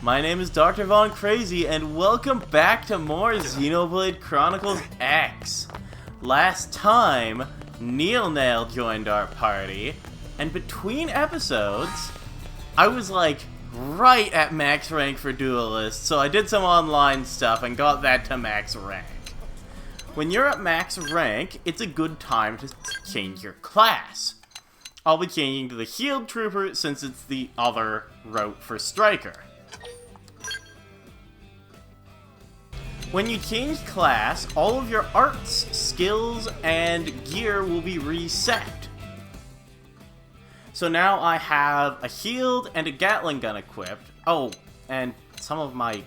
My name is Dr. Von Crazy, and welcome back to more Xenoblade Chronicles X. Last time, Nail joined our party, and between episodes, I was like right at max rank for Duelist, so I did some online stuff and got that to max rank. When you're at max rank, it's a good time to change your class. I'll be changing to the Healed Trooper since it's the other route for Striker. When you change class, all of your arts, skills, and gear will be reset. So now I have a healed and a Gatling gun equipped. Oh, and some of my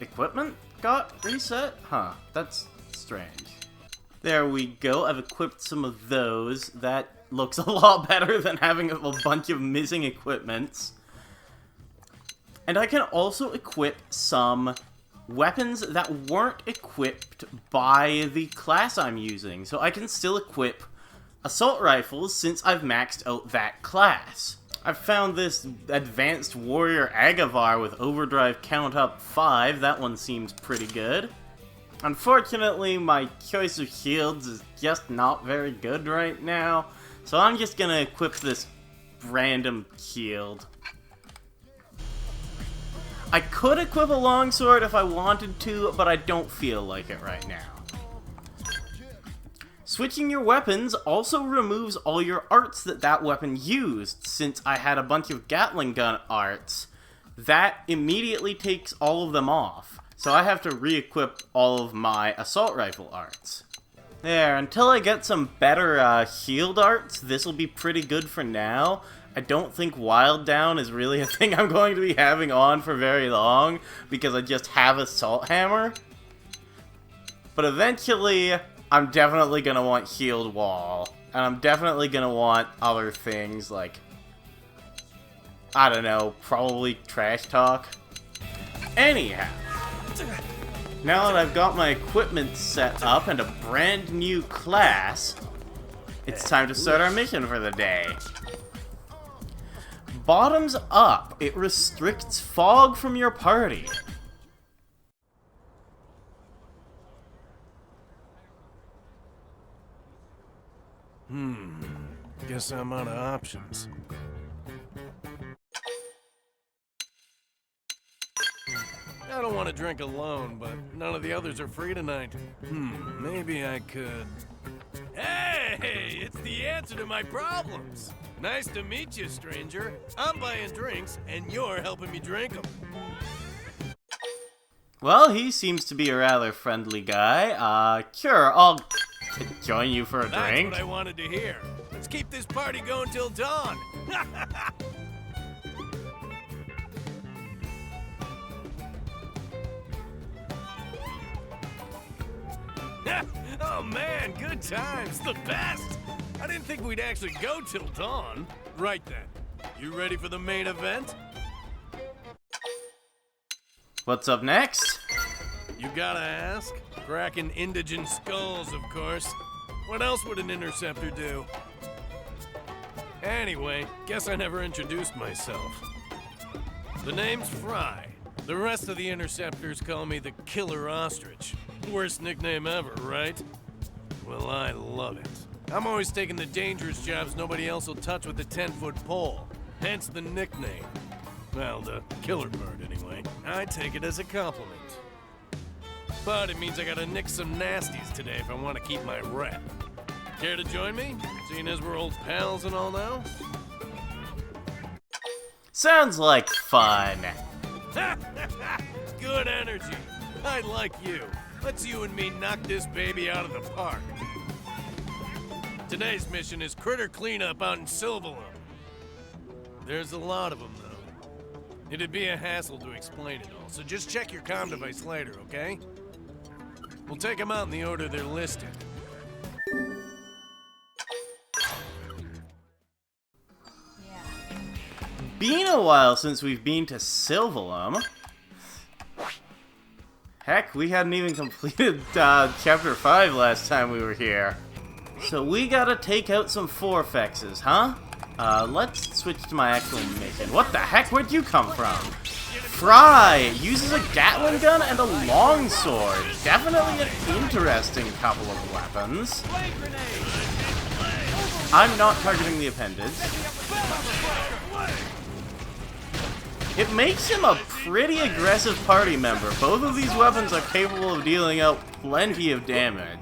equipment got reset? Huh, that's strange. There we go, I've equipped some of those. That looks a lot better than having a bunch of missing equipments. And I can also equip some weapons that weren't equipped by the class I'm using. So I can still equip assault rifles since I've maxed out that class. I've found this advanced warrior Agavar with overdrive count up 5. That one seems pretty good. Unfortunately, my choice of shields is just not very good right now, so I'm just gonna equip this random shield. I could equip a longsword if I wanted to, but I don't feel like it right now. Switching your weapons also removes all your arts that weapon used. Since I had a bunch of Gatling gun arts, that immediately takes all of them off. So I have to re-equip all of my assault rifle arts. There, until I get some better shield arts, this will be pretty good for now. I don't think Wild Down is really a thing I'm going to be having on for very long, because I just have Assault Hammer. But eventually, I'm definitely going to want Shield Wall, and I'm definitely going to want other things like, I don't know, probably Trash Talk. Anyhow, now that I've got my equipment set up and a brand new class, it's time to start our mission for the day. Bottoms up, it restricts fog from your party. Guess I'm out of options. I don't want to drink alone, but none of the others are free tonight. Maybe I could... Hey! It's the answer to my problems! Nice to meet you, stranger. I'm buying drinks, and you're helping me drink them. Well, he seems to be a rather friendly guy. Sure, I'll join you for a drink. That's what I wanted to hear. Let's keep this party going till dawn. Oh man, good times, the best! I didn't think we'd actually go till dawn. Right then, you ready for the main event? What's up next? You gotta ask. Cracking indigent skulls, of course. What else would an Interceptor do? Anyway, guess I never introduced myself. The name's Frye. The rest of the Interceptors call me the Killer Ostrich. Worst nickname ever, right? Well, I love it. I'm always taking the dangerous jobs nobody else will touch with a 10-foot pole. Hence the nickname. Well, the killer part, anyway. I take it as a compliment. But it means I gotta nick some nasties today if I want to keep my rep. Care to join me? Seeing as we're old pals and all now? Sounds like fun. Good energy. I like you. Let's you and me knock this baby out of the park. Today's mission is critter cleanup out in Sylvalum. There's a lot of them, though. It'd be a hassle to explain it all, so just check your comm device later, okay? We'll take them out in the order they're listed. Been a while since we've been to Sylvalum. Heck, we hadn't even completed Chapter 5 last time we were here. So we gotta take out some Forfexes, huh? Let's switch to my actual mission. What the heck? Where'd you come from? Frye uses a Gatling gun and a longsword. Definitely an interesting couple of weapons. I'm not targeting the appendage. It makes him a pretty aggressive party member. Both of these weapons are capable of dealing out plenty of damage.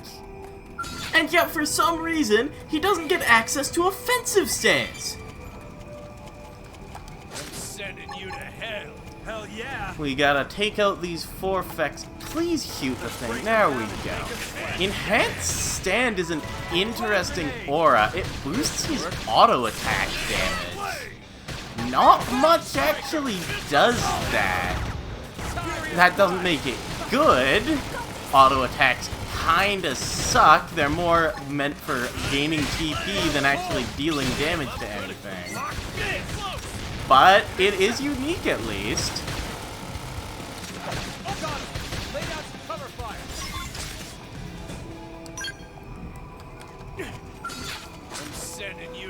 And yet, for some reason, he doesn't get access to offensive stance. I'm sending you to hell. Hell yeah. We gotta take out these 4 effects. Please shoot the thing. There we go. Enhanced Stand is an interesting aura. It boosts his auto attack damage. Not much actually does that. That doesn't make it good. Auto attacks kinda suck. They're more meant for gaining TP than actually dealing damage to anything. But it is unique at least.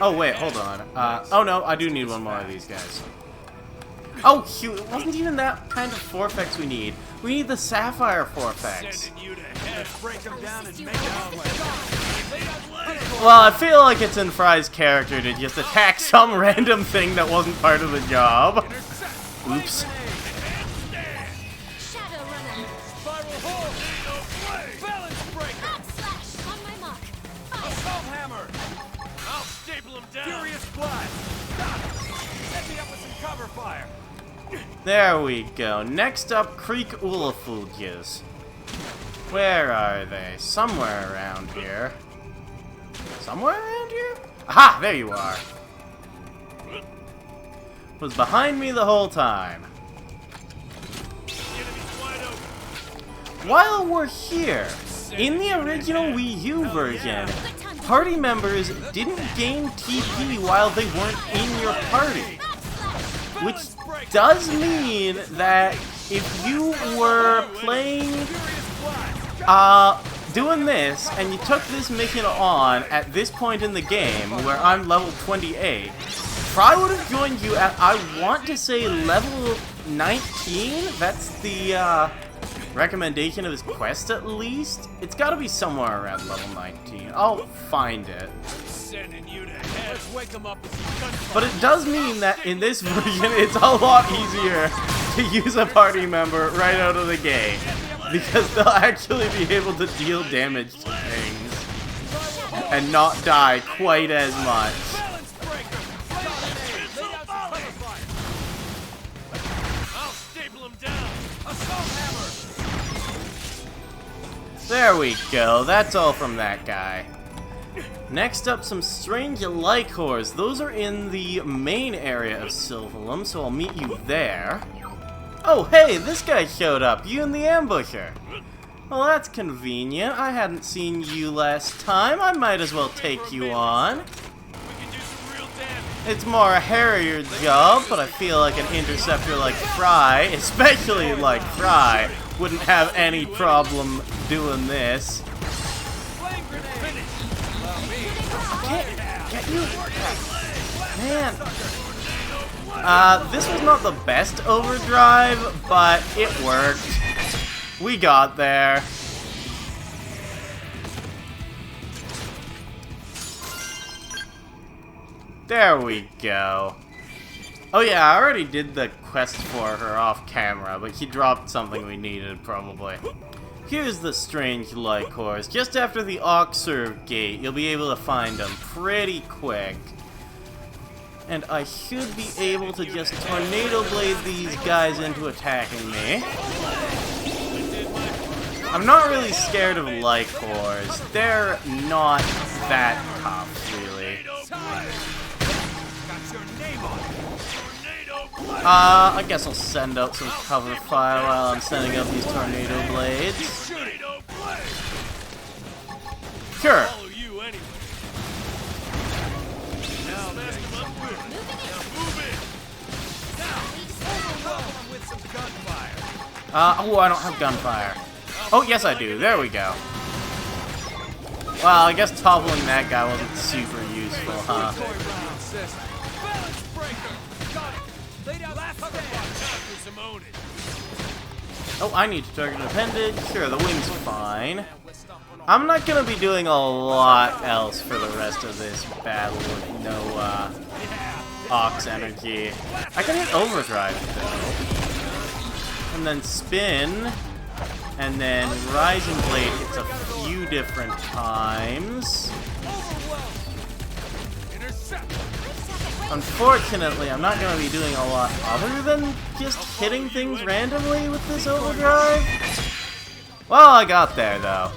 Oh wait, hold on. Oh no, I do need one more of these guys. Oh shoot, it wasn't even that kind of 4 effects we need. We need the Sapphire 4 effects. Well, I feel like it's in Frye's character to just attack some random thing that wasn't part of the job. Oops. There we go. Next up, Creek Ulafulges. Where are they? Somewhere around here. Somewhere around here? Aha! There you are. Was behind me the whole time. While we're here, in the original Wii U version, party members didn't gain TP while they weren't in your party. Which does mean that if you were playing, doing this, and you took this mission on at this point in the game, where I'm level 28, Frye would have joined you at, I want to say, level 19? That's the, recommendation of his quest, at least? It's gotta be somewhere around level 19. I'll find it. But it does mean that in this version, it's a lot easier to use a party member right out of the gate. Because they'll actually be able to deal damage to things and not die quite as much. There we go, that's all from that guy. Next up, some strange Lycors. Those are in the main area of Sylvalum, so I'll meet you there. Oh, hey, this guy showed up. You and the ambusher. Well, that's convenient. I hadn't seen you last time. I might as well take you on. It's more a hairier job, but I feel like an interceptor like Frye, especially like Frye, wouldn't have any problem doing this. Get you! Man! This was not the best overdrive, but it worked. We got there. There we go. Oh yeah, I already did the quest for her off camera, but she dropped something we needed, probably. Here's the strange Lycors. Just after the Oxerve gate, you'll be able to find them pretty quick. And I should be able to just Tornado Blade these guys into attacking me. I'm not really scared of Lycors. They're not that tough, really. I guess I'll send out some cover fire while I'm sending out these Tornado Blades. Sure. Oh, I don't have gunfire. Oh, yes I do. There we go. Well, I guess toppling that guy wasn't super useful, huh? Oh, I need to target an appendage. Sure, the wing's fine. I'm not gonna be doing a lot else for the rest of this battle with no, Ox energy. I can hit overdrive, though. And then spin. And then Rising Blade hits a few different times. Unfortunately, I'm not going to be doing a lot other than just hitting things randomly with this overdrive. Well, I got there, though.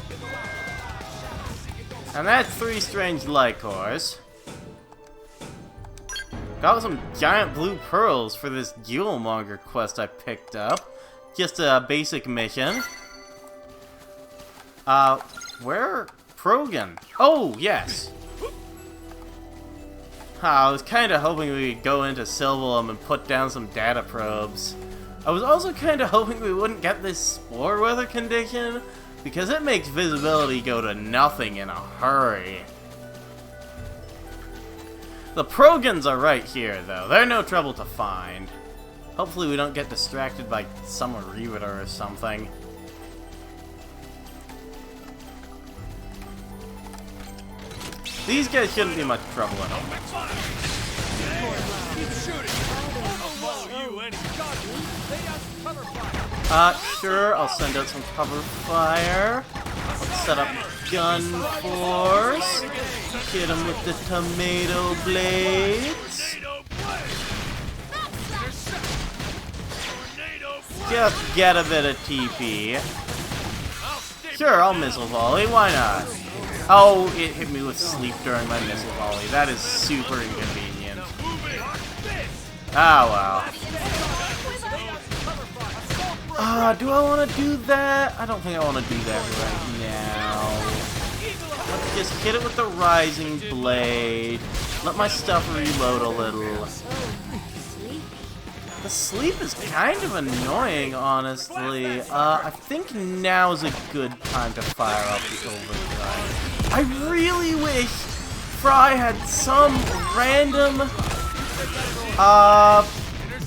And that's 3 strange Lycors. Got some giant blue pearls for this Jewelmonger quest I picked up. Just a basic mission. Where? Krogan. Oh, yes. I was kind of hoping we could go into Sylvalum and put down some data probes. I was also kind of hoping we wouldn't get this spore weather condition, because it makes visibility go to nothing in a hurry. The Progans are right here, though. They're no trouble to find. Hopefully we don't get distracted by some Reaver or something. These guys shouldn't be much trouble at all. Sure, I'll send out some cover fire. Let's set up gun force. Hit him with the tomato blades. Just get a bit of TP. Sure, I'll missile volley, why not? Oh, it hit me with sleep during my missile volley. That is super inconvenient. Ah, well. Do I want to do that? I don't think I want to do that right now. Let's just hit it with the Rising Blade. Let my stuff reload a little. The sleep is kind of annoying, honestly. I think now is a good time to fire up the overdrive. I really wish Frye had some random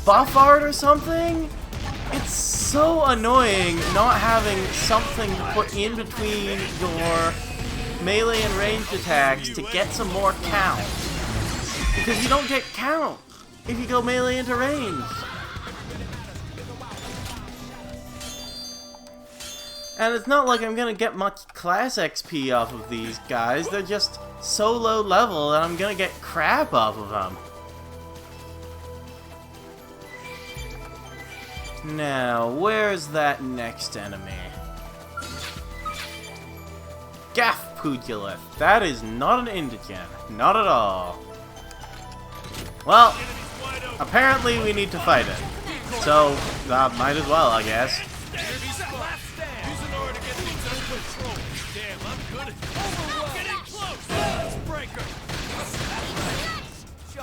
buff art or something. It's so annoying not having something to put in between your melee and ranged attacks to get some more count. Because you don't get count if you go melee into range. And it's not like I'm gonna get much class XP off of these guys. They're just so low level that I'm gonna get crap off of them. Now, where's that next enemy? Gaff Pugilith. That is not an indigent. Not at all. Well, apparently we need to fight it. So, might as well, I guess.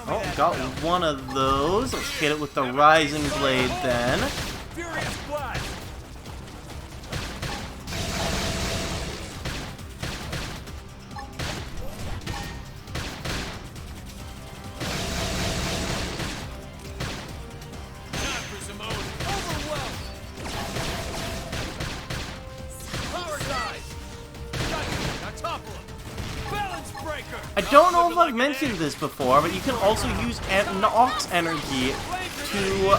Oh, got one of those. Let's hit it with the Rising Blade then. I don't know if I've mentioned this before, but you can also use Ox energy to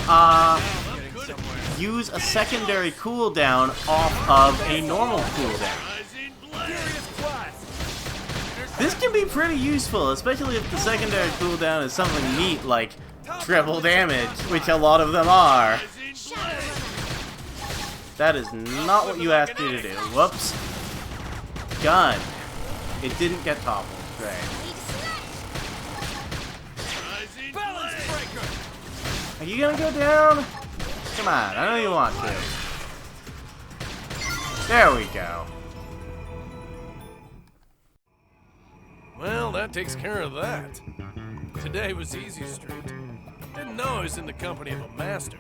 use a secondary cooldown off of a normal cooldown. This can be pretty useful, especially if the secondary cooldown is something neat like triple damage, which a lot of them are. That is not what you asked me to do. Whoops. Gun. It didn't get toppled. Great. Are you gonna go down? Come on, I know you want to. There we go. Well, that takes care of that. Today was easy street. Didn't know I was in the company of a master.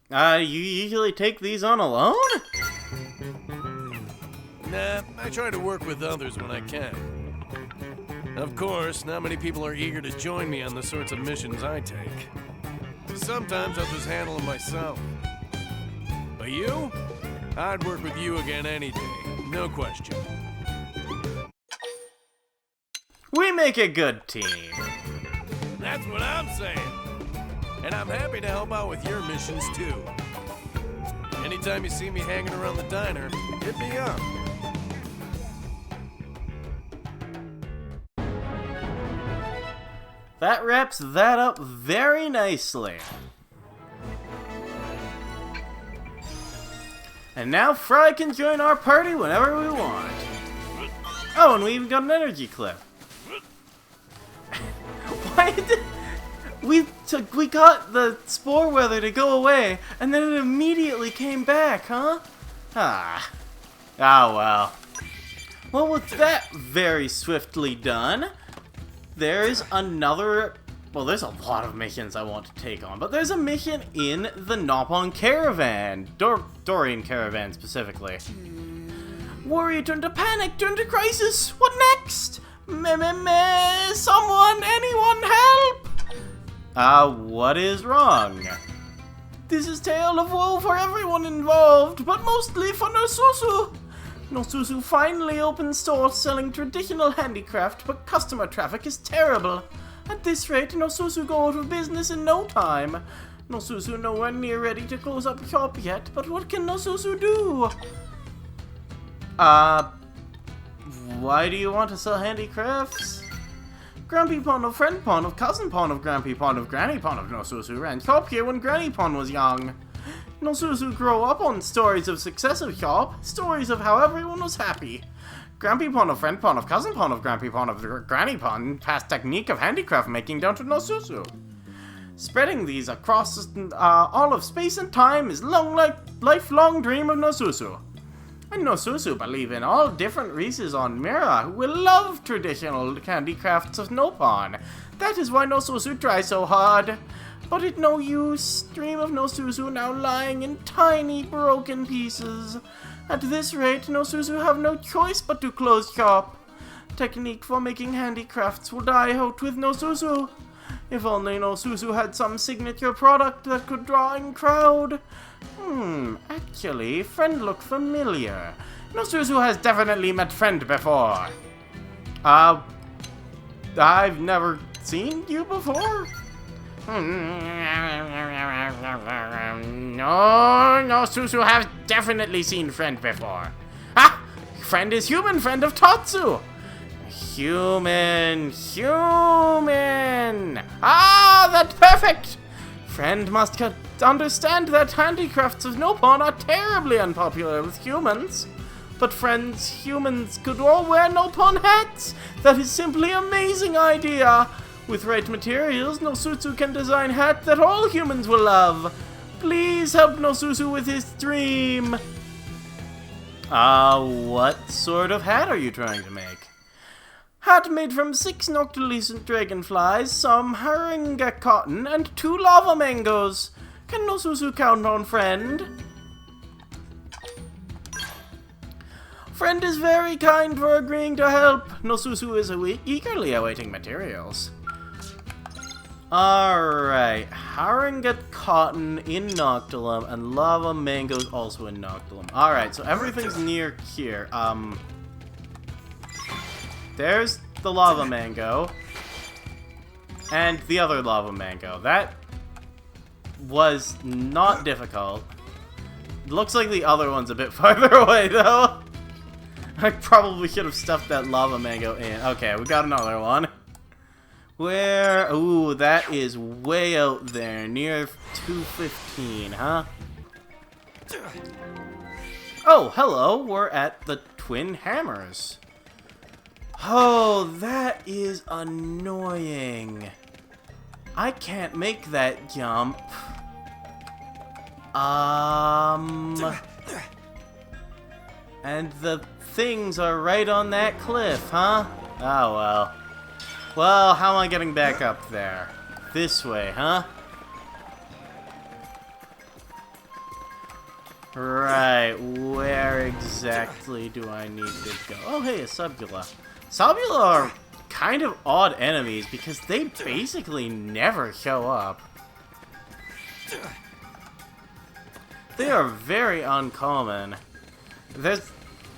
You usually take these on alone? Nah, I try to work with others when I can. Of course, not many people are eager to join me on the sorts of missions I take. Sometimes I'll just handle them myself. But you? I'd work with you again any day, no question. We make a good team. That's what I'm saying. And I'm happy to help out with your missions too. Anytime you see me hanging around the diner, hit me up. That wraps that up very nicely. And now Frye can join our party whenever we want. Oh, and we even got an energy clip. Why did we got the spore weather to go away, and then it immediately came back, huh? Ah. Oh well. Well, with that very swiftly done, there's another... Well, there's a lot of missions I want to take on, but there's a mission in the Nopon Caravan. Dorian Caravan, specifically. Worry turned to panic, turned to crisis. What next? Someone, anyone, help! What is wrong? This is tale of woe for everyone involved, but mostly for Nosusu. Nosusu finally opened stores selling traditional handicraft, but customer traffic is terrible. At this rate, Nosusu go out of business in no time. Nosusu nowhere near ready to close up shop yet, but what can Nosusu do? Why do you want to sell handicrafts? Grumpy Pond of Friend Pond of Cousin Pond of Grampy Pond of Granny Pond of Nosusu ran shop here when Granny Pond was young. Nosusu grew up on stories of success of shop, stories of how everyone was happy. Grampy Pond of Friend Pond of Cousin Pond of Grampy Pond of Granny Pond passed technique of handicraft making down to Nosusu. Spreading these across all of space and time is lifelong dream of Nosusu. And Nosusu believe in all different races on Mira who will love traditional handicrafts of Nopon. That is why Nosusu tries so hard. But it no use, dream of Nosusu now lying in tiny broken pieces. At this rate, Nosusu have no choice but to close shop. Technique for making handicrafts will die out with Nosusu. If only Nosusu had some signature product that could draw in crowd. Actually, Friend looked familiar. Nosusu has definitely met Friend before. I've never seen you before? No, Susu has definitely seen Friend before. Friend is human, friend of Tatsu. Human. That's perfect. Friend must understand that handicrafts of Nopon are terribly unpopular with humans. But humans could all wear Nopon hats. That is simply an amazing idea. With right materials, Nosusu can design hat that all humans will love. Please help Nosusu with his dream. What sort of hat are you trying to make? Hat made from 6 noctilucent dragonflies, some haringa cotton, and 2 lava mangoes. Can Nosusu count on Friend? Friend is very kind for agreeing to help. Nosusu is eagerly awaiting materials. Alright, haringa cotton in Noctilum, and lava mangoes also in Noctilum. Alright, so everything's near here. There's the lava mango. And the other lava mango. That was not difficult. Looks like the other one's a bit farther away, though. I probably should have stuffed that lava mango in. Okay, we got another one. Where? Ooh, that is way out there, near 215, huh? Oh, hello, we're at the Twin Hammers. Oh, that is annoying. I can't make that jump. And the things are right on that cliff, huh? Oh, well. Well, how am I getting back up there? This way, huh? Right, where exactly do I need to go? Oh, hey, a Subula. Subula are kind of odd enemies because they basically never show up. They are very uncommon. There's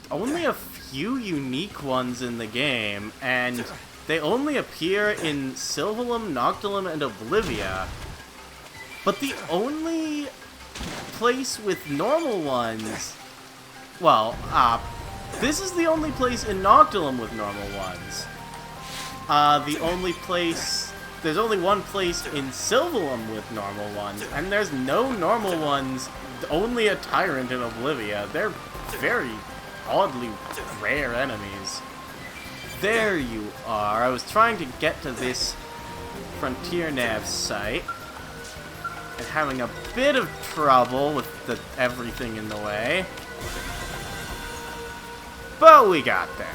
only a few unique ones in the game, and they only appear in Sylvalum, Noctilum, and Oblivia. But the only place with normal ones... Well, this is the only place in Noctilum with normal ones. The only place... There's only one place in Sylvalum with normal ones, and there's no normal ones, only a Tyrant in Oblivia. They're very oddly rare enemies. There you are. I was trying to get to this Frontier Nav site, and having a bit of trouble with everything in the way. But we got there.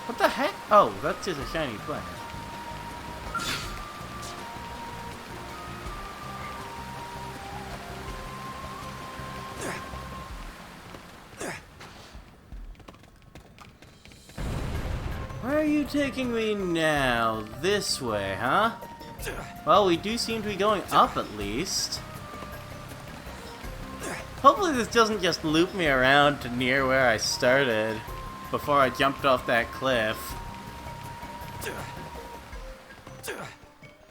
What the heck? Oh, that's just a shiny plant. Where are you taking me now? This way, huh? Well, we do seem to be going up at least. Hopefully this doesn't just loop me around to near where I started before I jumped off that cliff.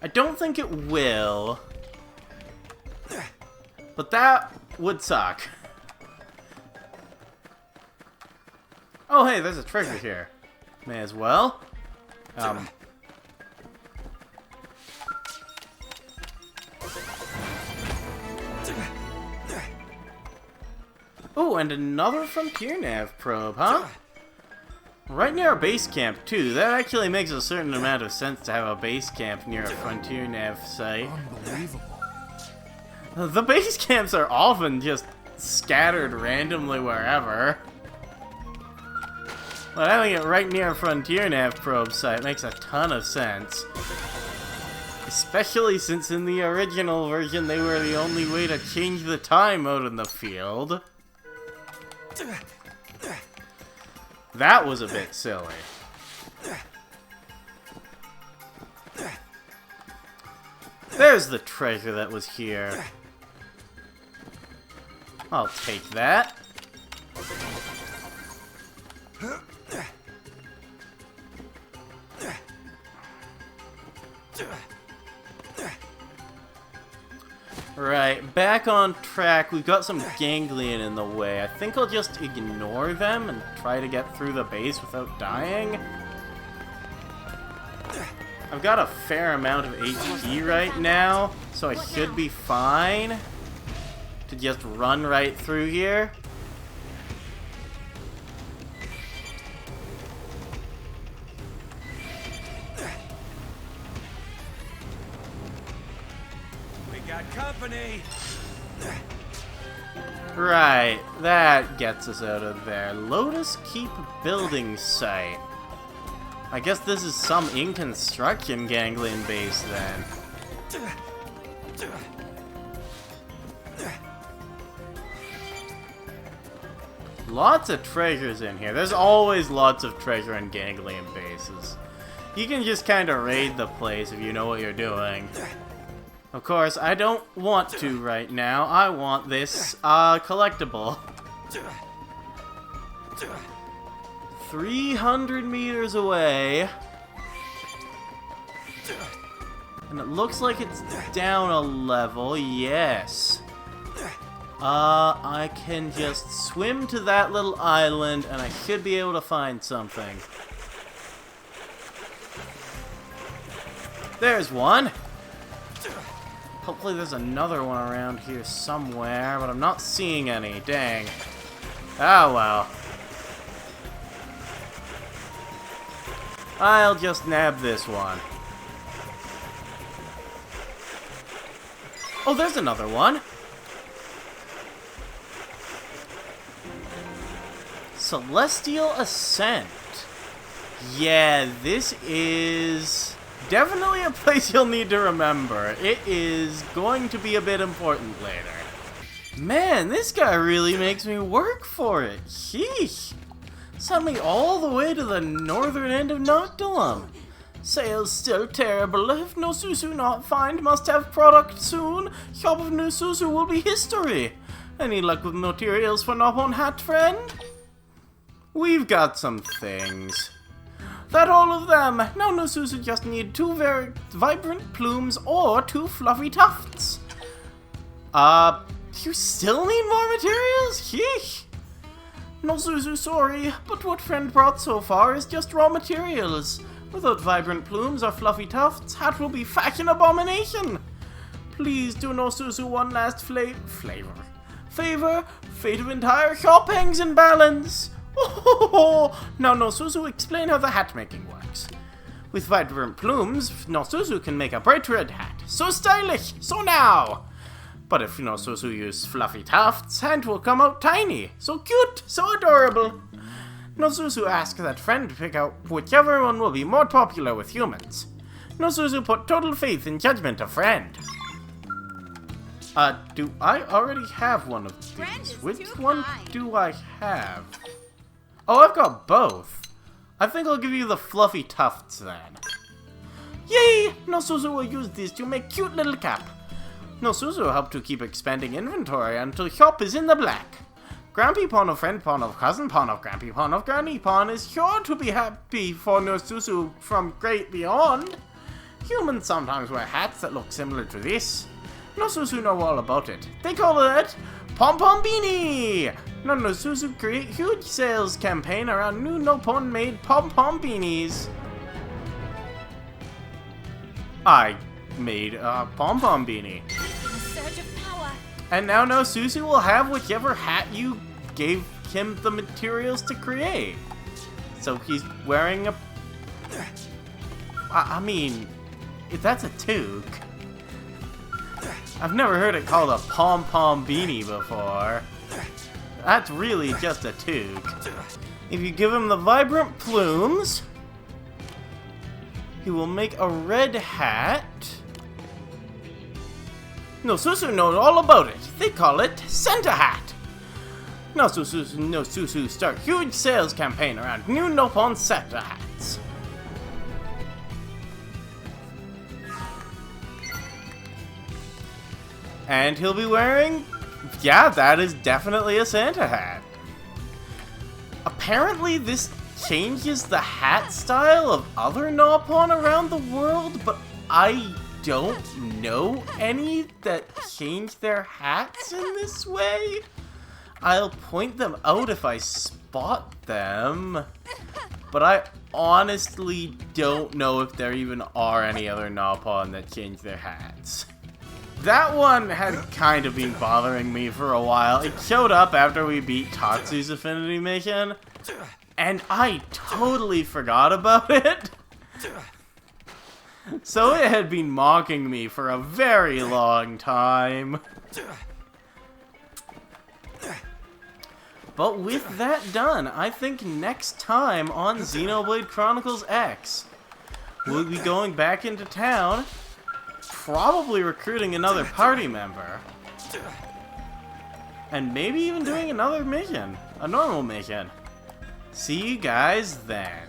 I don't think it will. But that would suck. Oh hey, there's a treasure here. May as well. Oh, and another Frontier Nav probe, huh? Right near our base camp, too. That actually makes a certain amount of sense to have a base camp near a Frontier Nav site. Unbelievable. The base camps are often just scattered randomly wherever. But having it right near a Frontier Nav probe site makes a ton of sense. Especially since in the original version they were the only way to change the time out in the field. That was a bit silly. There's the treasure that was here. I'll take that. Right, back on track. We've got some ganglion in the way. I think I'll just ignore them and try to get through the base without dying. I've got a fair amount of HP right now, so I should be fine to just run right through here. Company. Right, that gets us out of there. Lotus Keep building site. I guess this is some in-construction ganglion base then. Lots of treasures in here. There's always lots of treasure in ganglion bases. You can just kind of raid the place if you know what you're doing. Of course, I don't want to right now. I want this, collectible. 300 meters away. And it looks like it's down a level, yes. I can just swim to that little island and I should be able to find something. There's one. Hopefully there's another one around here somewhere, but I'm not seeing any. Dang. Oh well. I'll just nab this one. Oh, there's another one. Celestial Ascent. Yeah, this is definitely a place you'll need to remember. It is going to be a bit important later. Man, this guy really makes me work for it. Sheesh. Sent me all the way to the northern end of Noctilum. Sales still terrible. If no Susu not find, must have product soon. Shop of new Susu will be history. Any luck with materials for Nopon hat, friend? We've got some things. That all of them. Now no Susu just need 2 very vibrant plumes or 2 fluffy tufts. You still need more materials? Sheesh. No Susu, sorry, but what friend brought so far is just raw materials. Without vibrant plumes or fluffy tufts, hat will be fashion abomination. Please do no Susu one last favor. Fate of entire shop hangs in balance. Oh, now no Susu, explain how the hat making works. With vibrant plumes, no Susu can make a bright red hat. So stylish, so now. But if no Susu use fluffy tufts, hat will come out tiny. So cute, so adorable. No Susu ask that friend to pick out whichever one will be more popular with humans. No Susu put total faith in judgment of friend. Do I already have one of these? Which one do I have? Oh, I've got both. I think I'll give you the fluffy tufts then. Yay! No Susu will use these to make cute little cap. No Susu will help to keep expanding inventory until shop is in the black. Grampy Pawn of Friend Pawn of Cousin Pawn of Grampy Pawn of Granny Pawn is sure to be happy for no Susu from great beyond. Humans sometimes wear hats that look similar to this. No Susu know all about it. They call it Pom Pom Beanie! No Susu create huge sales campaign around new Nopon made Pom Pom Beanies. I made a Pom Pom Beanie. A surge of power. And now no Susu will have whichever hat you gave him the materials to create. So he's wearing a... I mean, if that's a toque. I've never heard it called a pom-pom beanie before. That's really just a toque. If you give him the vibrant plumes, he will make a red hat. No Susu knows all about it. They call it Santa Hat. No Susu start huge sales campaign around new Nopon Santa hats. And he'll be wearing... Yeah, that is definitely a Santa hat. Apparently this changes the hat style of other Nopon around the world, but I don't know any that change their hats in this way. I'll point them out if I spot them, but I honestly don't know if there even are any other Nopon that change their hats. That one had kind of been bothering me for a while. It showed up after we beat Tatsu's Affinity mission, and I totally forgot about it. So it had been mocking me for a very long time. But with that done, I think next time on Xenoblade Chronicles X, we'll be going back into town, probably recruiting another party member, and maybe even doing another mission, a normal mission. See you guys then.